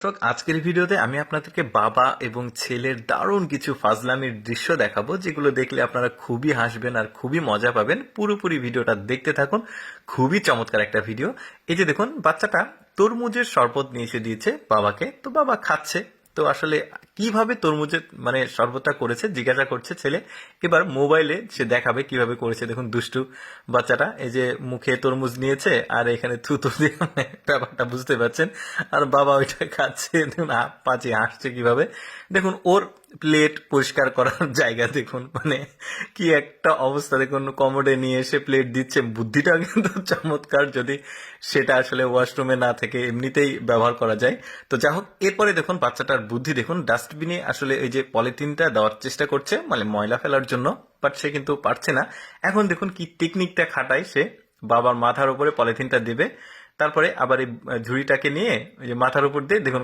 তো আজকের ভিডিওতে আমি আপনাদেরকে বাবা এবং ছেলের দারুণ কিছু ফাজলামির দৃশ্য দেখাবো, যেগুলো দেখলে আপনারা খুবই হাসবেন আর খুবই মজা পাবেন। পুরোপুরি ভিডিওটা দেখতে থাকুন, খুবই চমৎকার একটা ভিডিও। এই যে দেখুন, বাচ্চাটা তরমুজের শরবত নিয়ে এসে দিয়েছে বাবাকে, তো বাবা খাচ্ছে। তো আসলে কিভাবে তরমুজের শরবতটা করেছে জিজ্ঞাসা করছে ছেলে। এবার মোবাইলে সে দেখাবে কিভাবে করেছে। দেখুন দুষ্টু বাচ্চাটা, এই যে মুখে তরমুজ নিয়েছে আর এখানে থুতু দিয়ে ব্যাপারটা বুঝতে পারছেন। আর বাবা ওইটা খাচ্ছে, দেখুন পাচি হাসছে কিভাবে। দেখুন ওর প্লেট পরিষ্কার করার জায়গা দেখুন, কি একটা অবস্থা দেখুন। কমোডে নিয়ে এসে প্লেট দিচ্ছে, বুদ্ধিটা কিন্তু চমৎকার। যদি সেটা আসলে ওয়াশরুমে না থেকে এমনিতেই ব্যবহার করা যায়। তো যাই হোক, এরপরে দেখুন বাচ্চাটার বুদ্ধি দেখুন, ডাস্টবিনে আসলে এই যে পলিথিনটা দেওয়ার চেষ্টা করছে, ময়লা ফেলার জন্য, বাট সে কিন্তু পারছে না। এখন দেখুন কি টেকনিকটা খাটায় সে। বাবার মাথার উপরে পলিথিনটা দেবে, তারপরে আবার এই ঝুড়িটাকে নিয়ে ওই যে মাথার উপর দিয়ে দেখুন